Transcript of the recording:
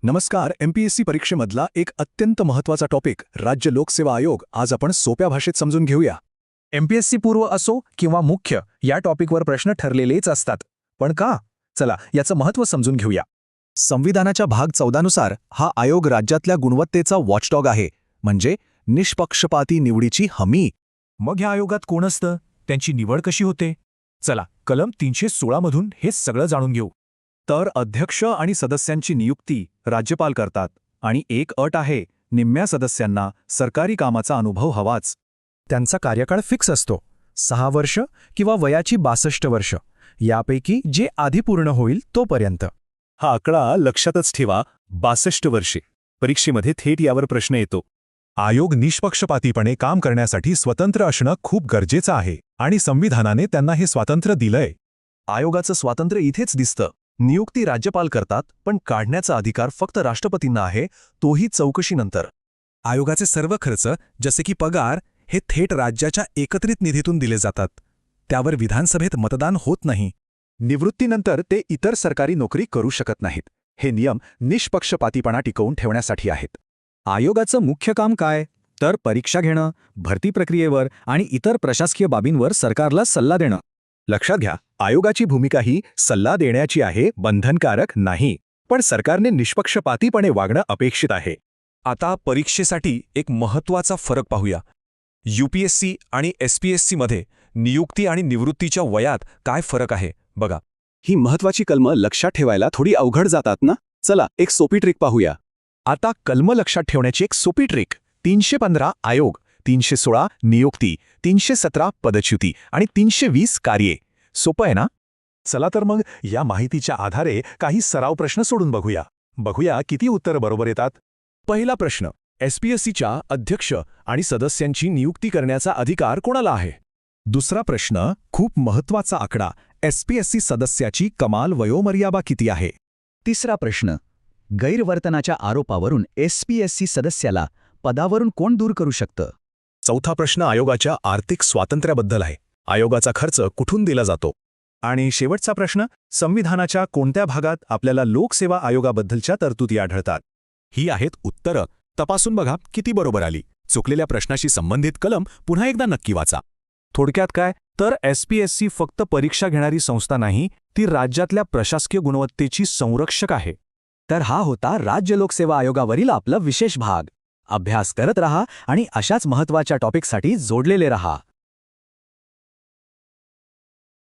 नमस्कार. एमपीएससी परीक्षेमधला एक अत्यंत महत्त्वाचा टॉपिक राज्य लोकसेवा आयोग आज आपण सोप्या भाषेत समजून घेऊया. एमपीएससी पूर्व असो किंवा मुख्य या टॉपिकवर प्रश्न ठरलेलेच असतात. पण का? चला याचं महत्त्व समजून घेऊया. संविधानाच्या भाग 14 नुसार हा आयोग राज्यातल्या गुणवत्तेचा वॉचडॉग आहे, म्हणजे निष्पक्षपाती निवडीची हमी. मग ह्या आयोगात कोण असतं, त्यांची निवड कशी होते? चला कलम 316 मधून हे सगळं जाणून घेऊ. तर अध्यक्ष आणि सदस्यांची नियुक्ती राज्यपाल करतात आणि एक अट आहे, निम्म्या सदस्यांना सरकारी कामाचा अनुभव हवाच. त्यांचा कार्यकाळ फिक्स असतो, 6 वर्ष किंवा वयाची 62 वर्ष, यापैकी जे आधी पूर्ण होईल तोपर्यंत. हा आकडा लक्षातच ठेवा, 62 वर्षे. परीक्षेमध्ये थेट यावर प्रश्न येतो. आयोग निष्पक्षपातीपणे काम करण्यासाठी स्वतंत्र असणं खूप गरजेचं आहे आणि संविधानाने त्यांना हे स्वातंत्र्य दिलंय. आयोगाचं स्वातंत्र्य इथेच दिसतं. नियुक्ती राज्यपाल करतात, पण काढण्याचा अधिकार फक्त राष्ट्रपतींना आहे, तोही चौकशीनंतर. आयोगाचे सर्व खर्च, जसे की पगार, हे थेट राज्याच्या एकत्रित निधीतून दिले जातात. त्यावर विधानसभेत मतदान होत नाही. निवृत्तीनंतर ते इतर सरकारी नोकरी करू शकत नाहीत. हे नियम निष्पक्षपातीपणा टिकवून ठेवण्यासाठी आहेत. आयोगाचं मुख्य काम काय? तर परीक्षा घेणं, भरती प्रक्रियेवर आणि इतर प्रशासकीय बाबींवर सरकारला सल्ला देणं. लक्षात घ्या, आयोगाची भूमिका ही सल्ला देण्याची आहे, बंधनकारक नाही. पण सरकारने निष्पक्षपातीपणे वागणं अपेक्षित आहे. आता परीक्षेसाठी एक महत्त्वाचा फरक पाहूया. यूपीएससी आणि एसपीएससीमध्ये नियुक्ती आणि निवृत्तीच्या वयात काय फरक आहे बघा. ही महत्वाची कलमं लक्षात ठेवायला थोडी अवघड जातात ना? चला एक सोपी ट्रिक पाहूया. आता कलम लक्षात ठेवण्याची एक सोपी ट्रिक. 315 आयोग, 316 नियुक्ती, 317 पदच्युती आणि 320 कार्ये. सोपं आहे ना? चला तर मग या माहितीच्या आधारे काही सराव प्रश्न सोडून बघूया किती उत्तरं बरोबर येतात. पहिला प्रश्न, एसपीएससीच्या अध्यक्ष आणि सदस्यांची नियुक्ती करण्याचा अधिकार कोणाला आहे? दुसरा प्रश्न, खूप महत्त्वाचा आकडा, एसपीएससी सदस्याची कमाल वयोमर्यादा किती आहे? तिसरा प्रश्न, गैरवर्तनाच्या आरोपावरून एसपीएससी सदस्याला पदावरून कोण दूर करू शकतं? चौथा प्रश्न आयोगाच्या आर्थिक स्वातंत्र्याबद्दल आहे. आयोगाचा खर्च कुठून दिला जातो? आणि शेवटचा प्रश्न, संविधानाच्या कोणत्या भागात आपल्याला लोकसेवा आयोगाबद्दलच्या तरतुदी आढळतात? ही आहेत उत्तरं. तपासून बघा किती बरोबर आली. चुकलेल्या प्रश्नाशी संबंधित कलम पुन्हा एकदा नक्की वाचा. थोडक्यात काय, तर एसपीएससी फक्त परीक्षा घेणारी संस्था नाही, ती राज्यातल्या प्रशासकीय गुणवत्तेची संरक्षक आहे. तर हा होता राज्य लोकसेवा आयोगावरील आपला विशेष भाग. अभ्यास करत रहा आणि अशाच महत्त्वाच्या टॉपिकसाठी जोडलेले रहा.